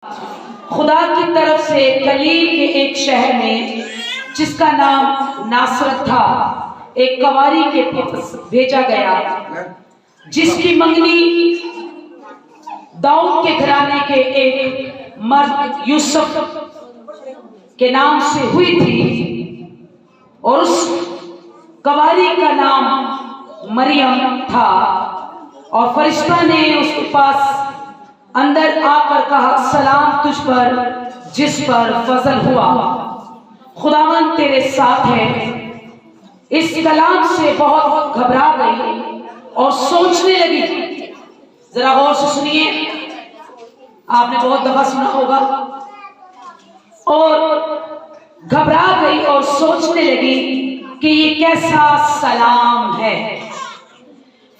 खुदा की तरफ से गलील के एक शहर में जिसका नाम नासरत था, एक कवारी के पास भेजा गया जिसकी मंगनी दाऊद के घराने के एक मर्द यूसुफ के नाम से हुई थी और उस कवारी का नाम मरियम था। और फरिश्ता ने उसके पास अंदर आकर कहा, सलाम तुझ पर जिस पर फजल हुआ, खुदावंद तेरे साथ है। इस कलाम से बहुत घबरा गई और सोचने लगी। जरा गौर से सुनिए, आपने बहुत दफा सुना होगा। और घबरा गई और सोचने लगी कि ये कैसा सलाम है।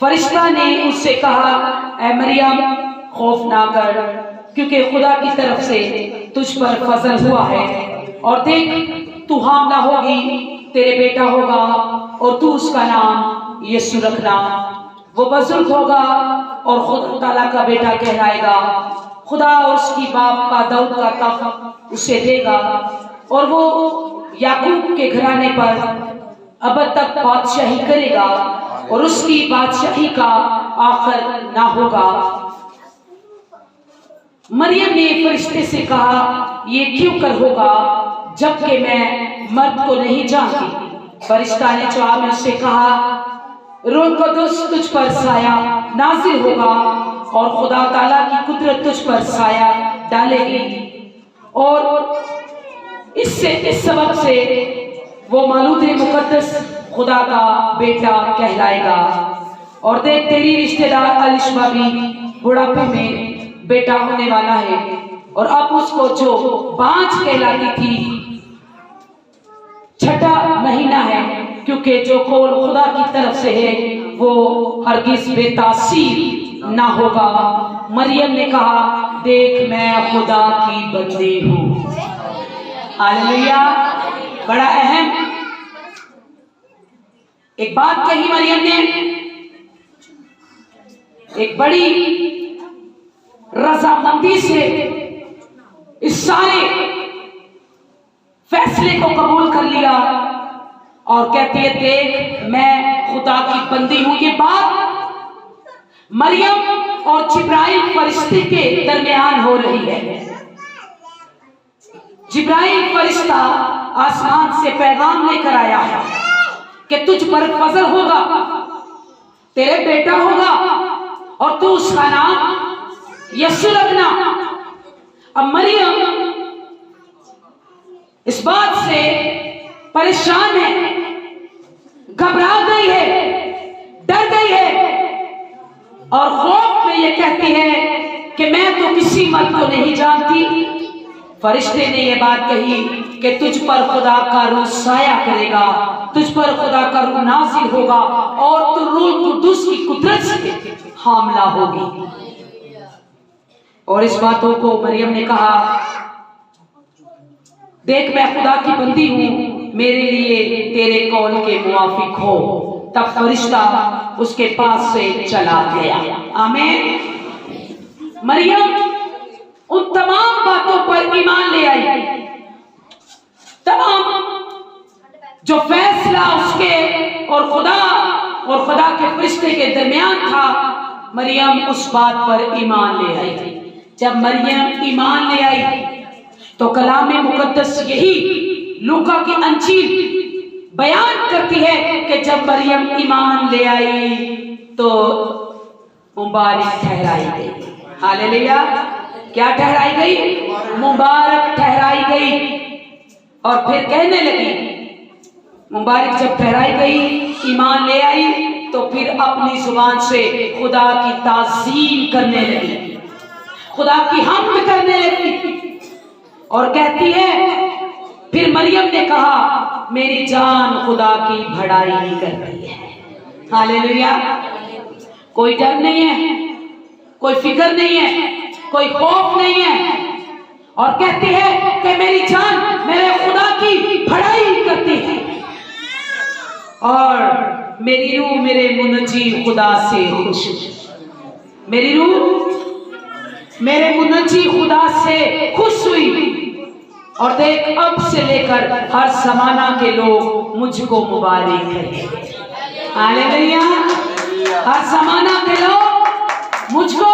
फरिश्ता ने उससे कहा, ऐ मरियम खौफ ना कर, क्योंकि खुदा की तरफ से तुझ पर फजल हुआ है। और देख, तू हामला होगी, तेरे बेटा होगा और तू उसका नाम यीशु रखना। वो बुजुर्ग होगा और खुदा ताला का बेटा कहलाएगा। खुदा और उसकी बाप का दाऊद का तख्त उसे देगा और वो याकूब के घराने पर अब तक बादशाही करेगा और उसकी बादशाही का आखिर ना होगा। मरियम ने फरिश्ते से कहा, ये क्यों कर होगा जबकि मैं मर्द को नहीं जानती। फरिश्ता ने जवाब में उससे कहा, रूह कुद्दुस तुझ पर साया नाजिल होगा और खुदा ताला की कुदरत तुझ पर साया डालेगी और इस सबब से वो मौलूद मुकद्दस खुदा का बेटा कहलाएगा। और देख, तेरी रिश्तेदार अलिशबा भी बुढ़ापे में बेटा होने वाला है और अब उसको जो बांझ कहलाती थी, छठा महीना है, क्योंकि जो कौल खुदा की तरफ से है वो हरगिज बेतासीर ना होगा। मरियम ने कहा, देख मैं खुदा की बंदी हूँ। हालेलुया। बड़ा अहम एक बात कही मरियम ने, एक बड़ी रजामंदी से इस सारे फैसले को कबूल कर लिया और कहती है, देख मैं खुदा की बंदी हूं। ये बात मरियम और जिब्राइल फरिश्ते के दरमियान हो रही है। जिब्राइल फरिश्ता आसमान से पैगाम लेकर आया है कि तुझ पर फजल होगा, तेरे बेटा होगा और तू उसका नाम यीशु रखना। अब मरियम इस बात से परेशान है, घबरा गई है, डर गई है और खौफ में ये कहती है कि मैं तो किसी मर्द को नहीं जानती। फरिश्ते ने ये बात कही कि तुझ पर खुदा का रूह साया करेगा, तुझ पर खुदा का रूह नाज़िल होगा और तू रूह कुद्दुस की कुदरत से हामला होगी। और इस बातों को मरियम ने कहा, देख मैं खुदा की बंदी हूं, मेरे लिए तेरे कौल के मुआफिक हो। तब फरिश्ता उसके पास से चला गया। आमीन। मरियम उन तमाम बातों पर ईमान ले आई। तमाम जो फैसला उसके और खुदा के फरिश्ते के दरमियान था, मरियम उस बात पर ईमान ले आई। जब मरियम ईमान ले आई तो कलाम मुकद्दस यही लूका की अंजील बयान करती है कि जब मरियम ईमान ले आई तो मुबारक ठहराई गई। हालेलुया। क्या ठहराई गई? मुबारक ठहराई गई। और फिर कहने लगी, मुबारक जब ठहराई गई, ईमान ले आई, तो फिर अपनी जुबान से खुदा की ताज़ीम करने लगी, खुदा की हम्द करने लगी और कहती है, फिर मरियम ने कहा, मेरी जान खुदा की बड़ाई करती है। हालेलुया। कोई डर नहीं है, कोई फिक्र नहीं है, कोई खौफ नहीं है और कहती है कि मेरी जान मेरे खुदा की बड़ाई करती है और मेरी रूह मेरे मुनजी खुदा से खुश। मेरी रूह मेरे मुनज्जी खुदा से खुश हुई और देख अब से लेकर हर जमाना के लोग मुझको मुबारक कहेंगे। हालेलुया। हर जमाना के लोग मुझको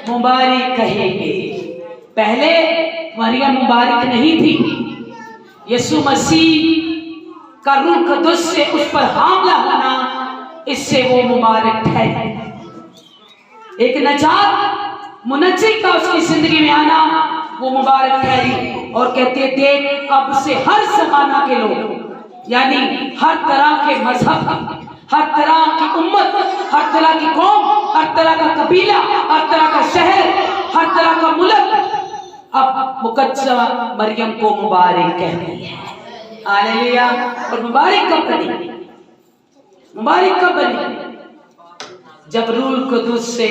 मुबारक कहेंगे। पहले मरियम मुबारक नहीं थी, यीशु मसीह का रूह कुद्दुस से उस पर हमला होना, इससे वो मुबारक ठहरी। एक नजात मुनज्जी का उसकी जिंदगी में आना, वो मुबारक ठहरी। और कहते देख अब से हर जमाना के लोग, यानी हर तरह के मजहब, हर तरह की उम्मत, हर तरह की कौम, हर तरह का कबीला, हर तरह का शहर, हर तरह का मुल्क अब मुकद्दसा मरियम को मुबारक कहती है। हालेलुया। और मुबारक कब बनी? मुबारक कब बनी? जब रूह कुद्दुस से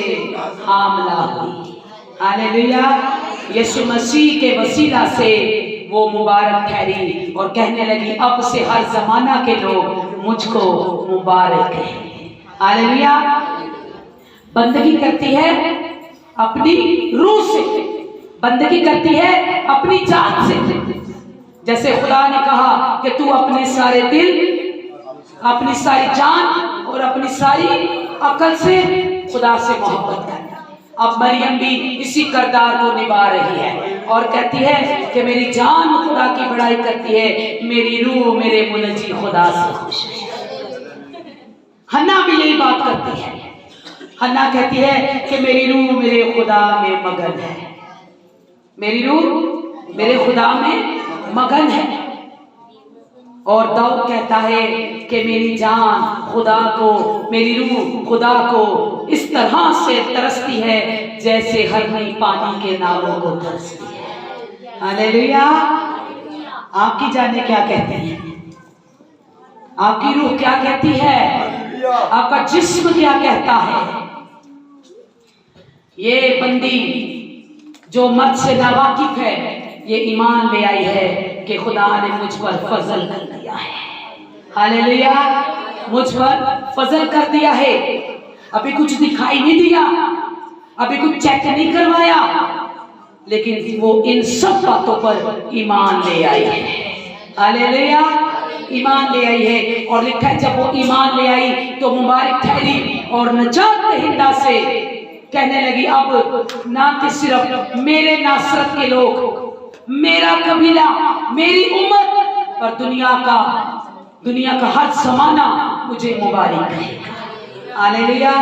हमला हुई। हालेलुया। यीशु मसीह के वसीला से वो मुबारक ठहरी और कहने लगी अब से हर जमाना के लोग मुझको मुबारक कहेंगे। हालेलुया। बंदगी करती है अपनी रूह से, बंदगी करती है अपनी जान से। जैसे खुदा ने कहा कि तू अपने सारे दिल, अपनी सारी जान और अपनी सारी अकल से खुदा से मोहब्बत कर। अब मरियम भी इसी किरदार को निभा रही है और कहती है कि मेरी जान खुदा की बड़ाई करती है, मेरी रूह मेरे मुनज्जी खुदा से खुश है। हन्ना भी यही बात करती है। हन्ना कहती है कि मेरी रूह मेरे खुदा में मगन है, मेरी रूह मेरे खुदा में मगन है। और दाऊद कहता है कि मेरी जान खुदा को, मेरी रूह खुदा को इस तरह से तरसती है जैसे हरनी पानी के नालों को तरसती है। हालेलुया। आपकी जाने क्या कहती है? आपकी रूह क्या कहती है? आपका जिस्म क्या कहता है? ये बंदी जो मर्द से नावाकिफ है, ये ईमान ले आई है कि खुदा ने मुझ पर फजल कर दिया है। हालेलुया। मुझ पर फजल कर दिया है। अभी कुछ दिखाई नहीं दिया, अभी कुछ चेक नहीं करवाया, लेकिन वो इन सब बातों पर ईमान ले आई है। हालेलुया। ईमान ले आई है। और लिखा है जब वो ईमान ले आई तो मुबारक ठहरी और नजात दहिंदा से कहने लगी अब ना कि सिर्फ मेरे नासरत के लोग, मेरा कबीला, मेरी उम्मत, पर दुनिया का हर जमाना मुझे मुबारक कहेगा। हालेलुया।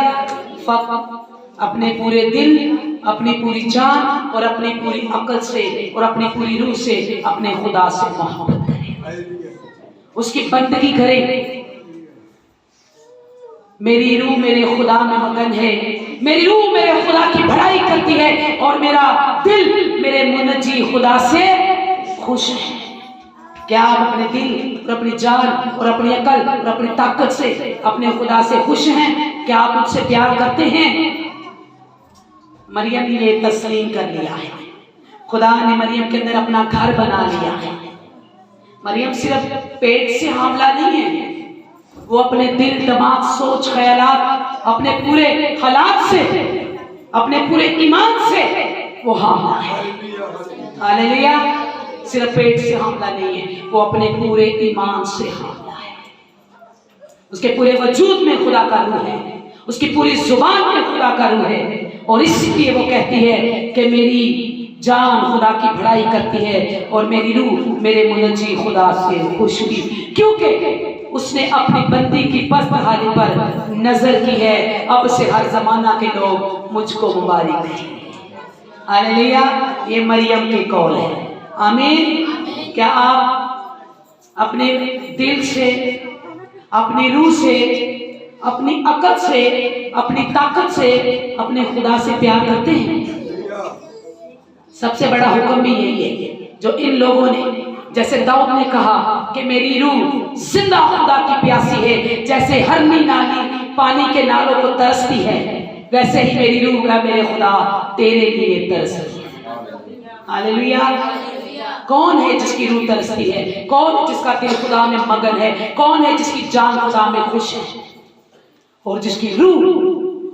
अपने पूरे दिल, अपनी पूरी जान और अपनी पूरी अकल से और अपनी पूरी रूह से अपने खुदा से मोहब्बत करे, उसकी बंदगी करे। मेरी रूह मेरे खुदा में मगन है, मेरी रूह मेरे खुदा की बड़ाई करती है और मेरा दिल मेरे मुनज्जी खुदा से खुश है। क्या आप अपने दिल और अपनी जान और अपनी अकल और अपनी ताकत से अपने खुदा से खुश हैं? क्या आप उससे प्यार करते हैं? मरियम ने ये तस्लीम कर लिया है। खुदा ने मरियम के अंदर अपना घर बना लिया है। मरियम सिर्फ पेट से हामला नहीं है, वो अपने दिल, दिमाग, सोच, ख्यालात, अपने पूरे हालात से, अपने पूरे ईमान से वो हामला है। हालेलुया। सिर्फ पेट से हामला नहीं है, वो अपने पूरे ईमान से हामला है। उसके पूरे वजूद में खुदा का रूह है, उसकी पूरी जुबान में खुदा का रूह है। और इसलिए वो कहती है कि मेरी जान खुदा की बड़ाई करती है और मेरी रूह मेरे मुनज्जी खुदा से खुश हुई, क्योंकि उसने अपनी बंदी की पस्त हाली पर नजर की है। अब से हर जमाना के लोग मुझको मुबारक कहेंगे। हालेलुया। ये मरियम के कौल है। आमीन। क्या आप अपने दिल से, अपनी रूह से, अपनी अकल से, अपनी ताकत से अपने खुदा से प्यार करते हैं? सबसे बड़ा हुक्म भी यही है जो इन लोगों ने, जैसे दाऊद ने कहा कि मेरी रूह जिंदा खुदा की प्यासी है, जैसे हरनी नाली पानी के नालों को तरसती है, वैसे ही मेरी रूह का मेरे खुदा तेरे लिए तरसती है। हालेलुया। कौन है जिसकी रूह तरसती है? कौन है जिसका दिल खुदा में मगन है? कौन है जिसकी जान खुदा में खुश है और जिसकी रूह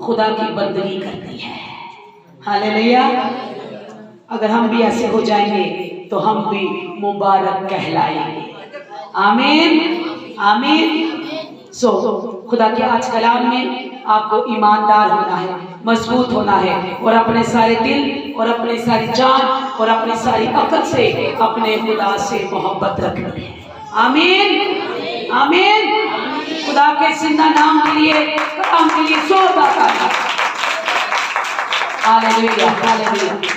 खुदा की बंदगी करती है? हालेलुया। अगर हम भी ऐसे हो जाएंगे तो हम भी मुबारक कहलाएंगे। आमीन आमीन। सो खुदा के आज कलाम में आपको ईमानदार होना है, मजबूत होना है और अपने सारे दिल और अपनी सारी जान और अपनी सारी अकल से अपने खुदा से मोहब्बत रखनी है। आमीन आमीन। खुदा के जिंदा नाम के लिए, कलाम के लिए जोरदार तालियां। Hallelujah hallelujah.